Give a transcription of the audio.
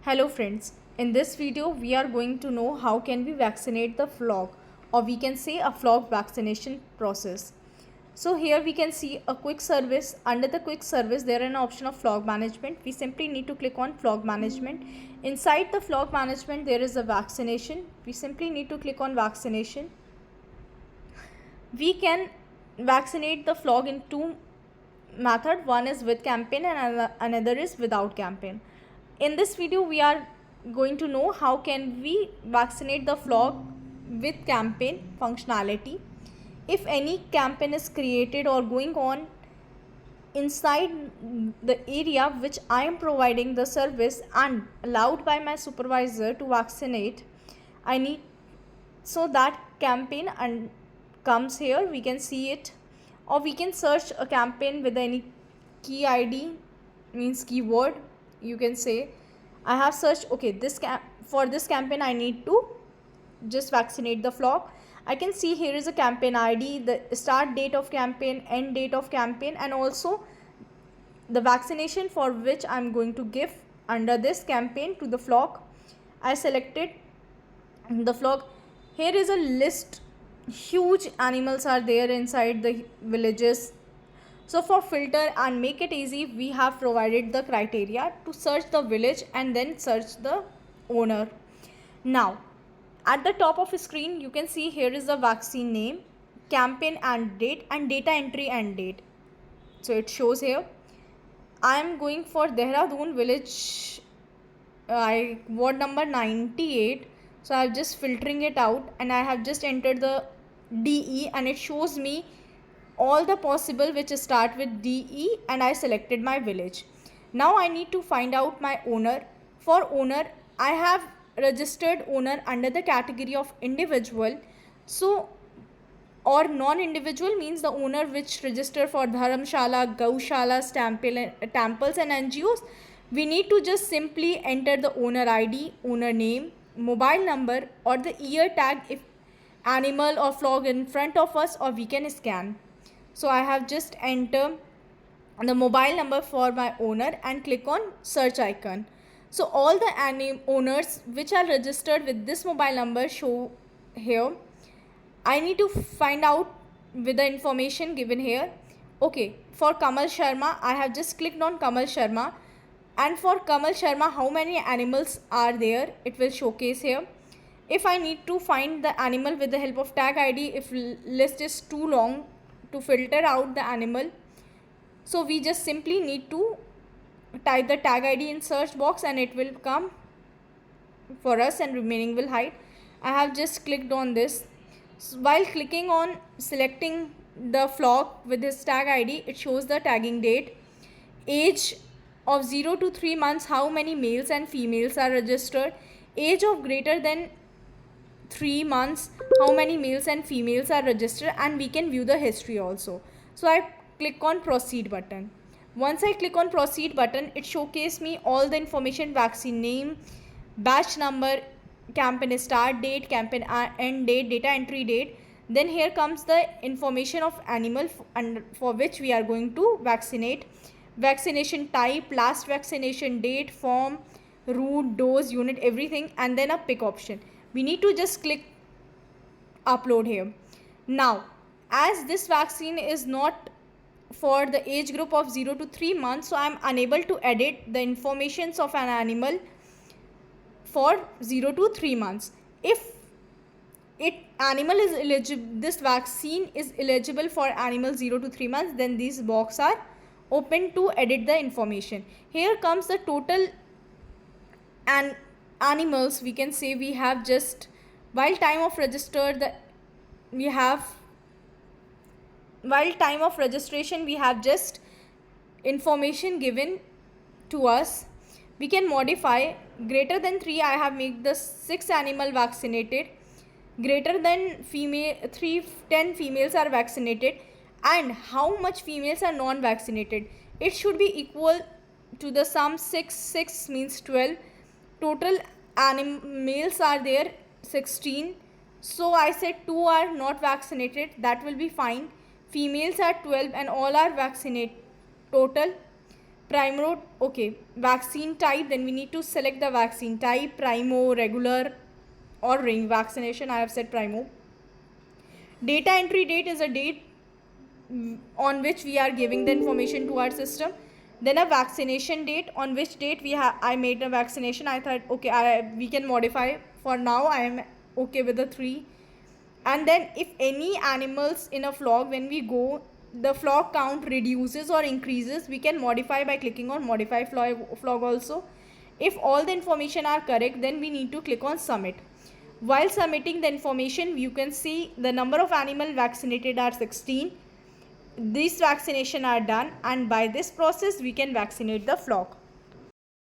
Hello friends, in this video we are going to know how can we vaccinate the flock, or we can say a flock vaccination process. So here we can see a quick service. Under the quick service there is an option of flock management. We simply need to click on flock management. Inside the flock management there is a vaccination. We simply need to click on vaccination. We can vaccinate the flock in two methods. One is with campaign and another is without campaign. In this video we are going to know how can we vaccinate the flock with campaign functionality. If any campaign is created or going on inside the area which I am providing the service and allowed by my supervisor to vaccinate, I need so that campaign and comes here. We can see it, or we can search a campaign with any key ID, means keyword. You can say I have searched, okay, for this campaign I need to just vaccinate the flock. I can see here is a campaign ID, the start date of campaign, end date of campaign, and also the vaccination for which I am going to give under this campaign to the flock. I selected the flock. Here is a list. Huge animals are there inside the villages. So for filter and make it easy, we have provided the criteria to search the village and then search the owner. Now at the top of the screen you can see here is the vaccine name, campaign and date, and data entry and date. So it shows here I am going for Dehradun village, ward number 98. So I have just filtering it out and I have just entered the DE and it shows me all the possible which start with DE, and I selected my village. Now I need to find out my owner. For owner I have registered owner under the category of individual, so or non-individual means the owner which register for Dharamshala, Gaushalas, temples and NGOs. We need to just simply enter the owner ID, owner name, mobile number, or the ear tag if animal or flock in front of us, or we can scan. So I have just entered the mobile number for my owner and click on search icon. So all the owners which are registered with this mobile number show here. I need to find out with the information given here. Okay, for Kamal Sharma I have just clicked on Kamal Sharma, and for Kamal Sharma how many animals are there it will showcase here. If I need to find the animal with the help of tag ID, if list is too long to filter out the animal, so we just simply need to type the tag ID in search box and it will come for us and remaining will hide. I have just clicked on this. So while clicking on selecting the flock with this tag ID, it shows the tagging date, age of 0 to 3 months, how many males and females are registered, age of greater than 3 months, how many males and females are registered, and we can view the history also. So I click on proceed button. Once I click on proceed button, it showcases me all the information: vaccine name, batch number, campaign start date, campaign end date, data entry date. Then here comes the information of animal for which we are going to vaccinate, vaccination type, last vaccination date, form, route, dose, unit, everything, and then a pick option. We need to just click upload here. Now as this vaccine is not for the age group of 0 to 3 months, so I am unable to edit the informations of an animal for 0 to 3 months. If animal is eligible, this vaccine is eligible for animal 0 to 3 months, then these boxes are open to edit the information. Here comes the total and animals. We can say we have just, while time of registration we have just information given to us. We can modify. Greater than 3 I have made the 6 animal vaccinated, greater than 10 females are vaccinated, and how much females are non-vaccinated. It should be equal to the sum 6 means 12. Total males are there 16, so I said 2 are not vaccinated, that will be fine. Females are 12 and all are vaccinated total. Primo, okay, vaccine type, then we need to select the vaccine type, primo, regular or ring vaccination. I have said primo. Data entry date is a date on which we are giving the information to our system. Then a vaccination date, on which date I made a vaccination. I thought, okay, we can modify. For now I am okay with the 3. And then if any animals in a flock, when we go, the flock count reduces or increases, we can modify by clicking on modify flock also. If all the information are correct, then we need to click on submit. While submitting the information, you can see the number of animal vaccinated are 16. These vaccination are done, and by this process we can vaccinate the flock.